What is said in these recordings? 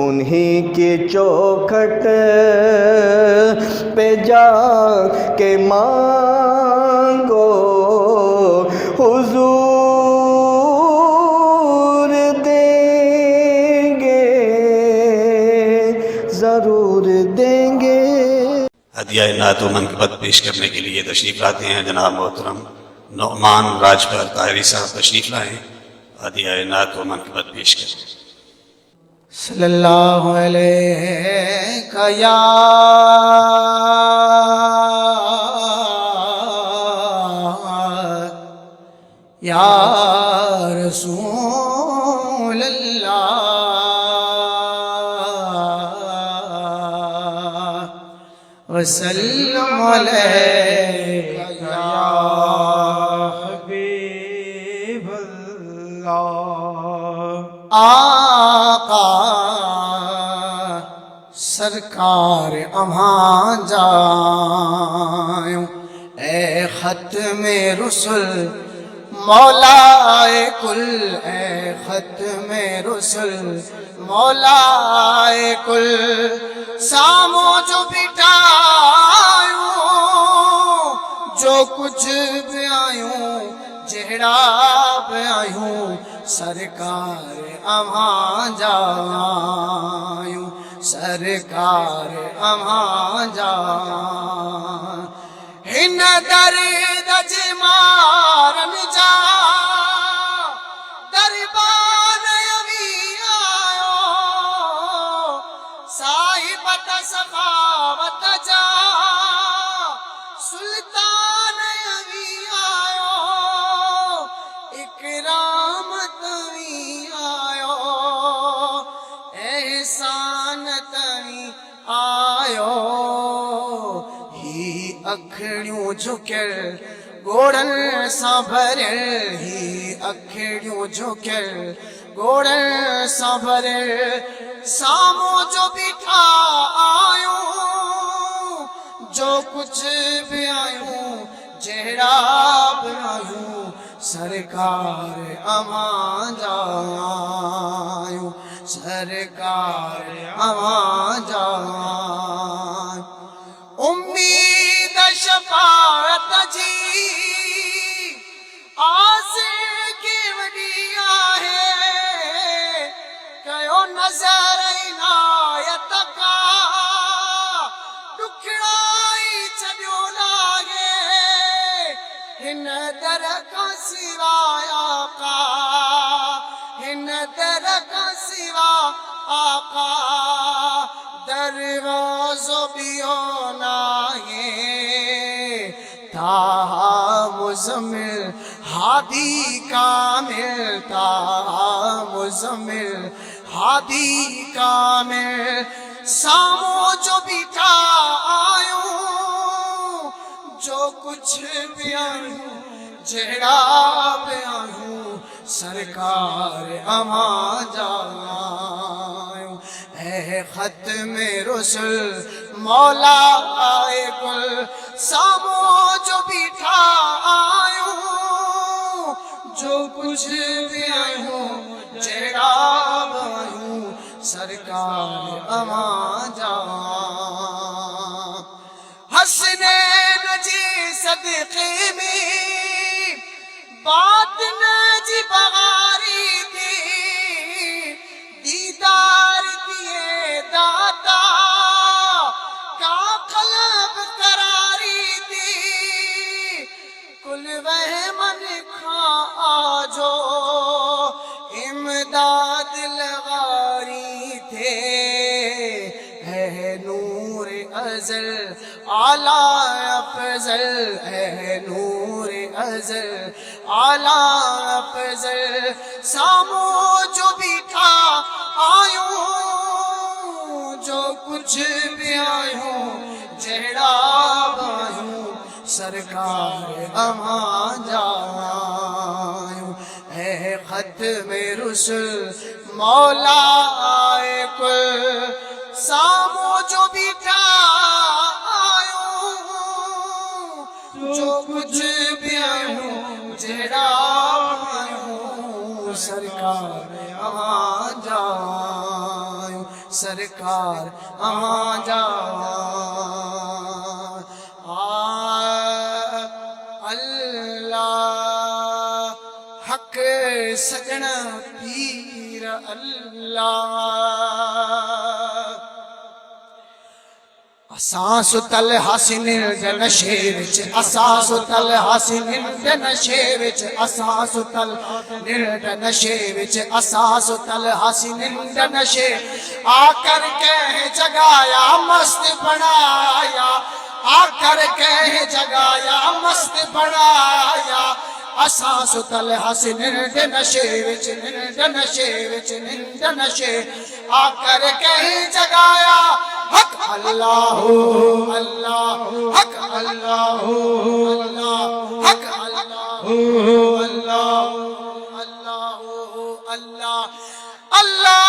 انہی کی چوکھٹ پہ جا کے مانگو حضور دیں گے، ضرور دیں گے۔ ہدیہ نعت و منقبت پیش کرنے کے لیے تشریف لاتے ہیں جناب محترم نعمان راجپر طاہری صاحب، تشریف لائیں، ہدیہ نعت و منقبت پیش کریں۔ صلی اللہ علیہ یا رسول اللہ وسلم علیہ یا حبیب اللہ۔ آقا سرکار اماں جائوں، اے ختم رسل مولا کل، اے ختم رسل مولا کل، سامو جو بٹھایوں جو کچھ بھی آیوں جہڑا بھی آیوں سرکار اماں جایوں، سرکار اماں جایوں۔ ہن درد جمارن جا دربان یمی آیو، صاحبت سخاوت جا سلطان یمی آیو، اکرام تمی آیو، احسان تمی آیو۔ ہی اکھڑیوں جھکر گوڑن ساں بھرل، ہی اکھڑیوں جھکر گوڑن ساں بھرل، سامو جو بٹھا آیوں جو کچھ بھی آیوں جہڑا بھی آیوں سرکار اماں جایوں، سرکار اماں جایوں۔ امید شفاعت جی آسر کی وڈی آہے، کہو نظر عنایت کا ڈکھڑائی چھڈیو لاگے، ہن در کا سوا آقا، ہن در کا سوا آقا، دروازو بیو نائے، تاہا مزمل ہادی کامل، تاہا مزمل ہادی کامل، سامو جو بٹھا آیوں جو کچھ بھی آیوں جہڑا بھی آیوں سرکار اماں جایوں۔ اے ختم رسل مولا کل، سامو جو بٹھا آیوں جو کچھ بھی آیوں جہڑا بھی آیوں سرکار اماں جایوں۔ حسنین جی صدقے میں باطن جی بغاری تھی، دیدار دیے داتا کا قلب قراری تھی، کل وہمن کھا آجو امداد لغاری تھے، اے نور ازل اعلیٰ افضل، اے نور ازل اعلیٰ افضل، سامو جو بٹھا آیوں جو کچھ بھی آیوں جہڑا بھی آیوں سرکار اماں جایوں۔ اے ختم رسل مولا کل، سامو جو بٹھا آیوں جو کچھ بھی آیوں جہڑا بھی آیوں سرکار اماں جایوں، سرکار آ جاواں اللہ حق سجنا پیر اللہ اساں ستل حسین دے نشے وچ اساں ستل حسین دے نشے وچ اساں ستل دے نشے وچ اساں ستل حسین دے نشے آ کر کے جگایا مست بنایا آ کر کے جگایا مست بنایا اساں ستل حسین دے نشے وچ دے نشے وچ دے نشے آ کر کے جگایا حق اللہ اللہ حق اللہ اللہ حق اللہ اللہ اللہ اللہ اللہ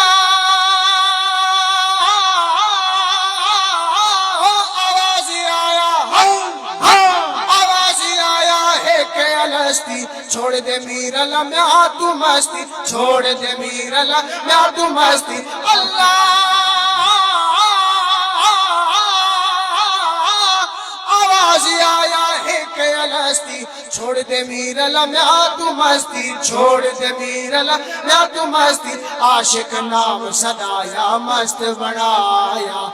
آواز آیا آواز آیا ہے کہ الستی چھوڑ دے میر اللہ میں تو مستی چھوڑ دے میر اللہ میں تو مستی اللہ آیا ہے کہ الستی چھوڑ دے میر اللہ میں تو مستی چھوڑ دے میر اللہ میں تو مستی عاشق نام صدایا مست بنایا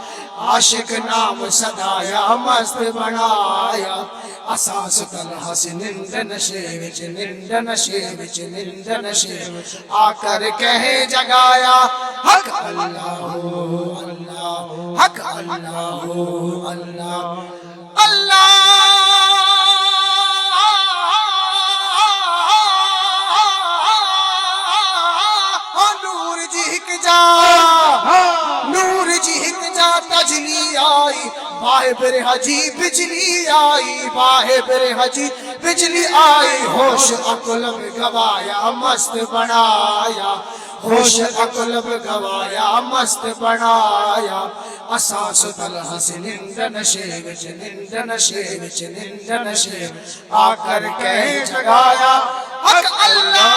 عاشق نام صدایا مست بنایا اساں ستل حسین دے نشے وچ نند نشے وچ نند نشے آ کر کہے جگایا حق اللہ اللہ حق اللہ اللہ اللہ نور جی ہک جا نور جی ہک جا تجلی آئی باہ بر حجی بجلی آئی باہ بر حجی بجلی آئی ہوش اقلب گوایا مست بنایا ہوش اقلب گوایا مست بنایا اساں ستل حسین دے نشے وچ نند نشے وچ نند نشے آ کر کے جگایا حق اللہ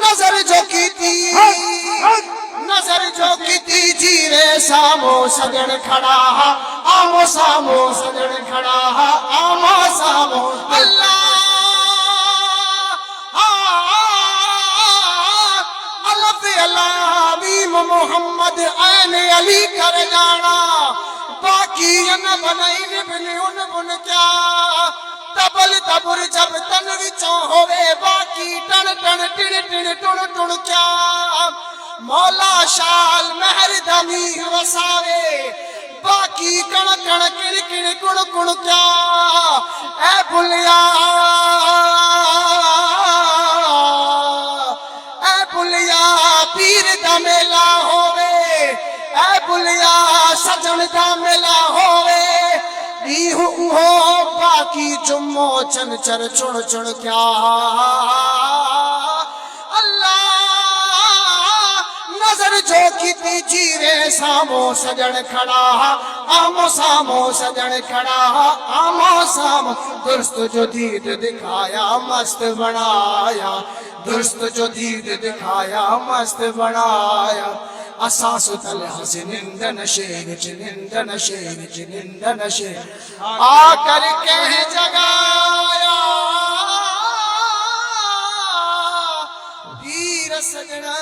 نظر جو کی تھی نظر جو کی تھی جیرے سامو سجن کھڑا آمو سامو سجن کھڑا آمو سامو اللہ علامیم محمد عین علی کر جانا باقی ان بنائن بن ان بن کیا تبل تبر جب تن وچوں ہوئے باقی ٹن ٹن ٹن ٹن ٹن ٹن کیا مولا شال مہر دمی وساوے باقی کن کن کن کن کن کن کیا اے بھلیا پیر دا میلا ہووے اے بلیا سجن دا میلا ہووے ہو باقی جمو چن چر چن چن کیا اللہ نظر جو کی تی جیرے سامو سجن کھڑا آمو سامو سجن کھڑا آمو سامو درست جو دید دکھایا مست بنایا درست جو دید دکھایا مست بنایا اساں ستل حسین دے نشے وچ نند نشے وچ نند نشے آ کر کے جگایا پیر سجنا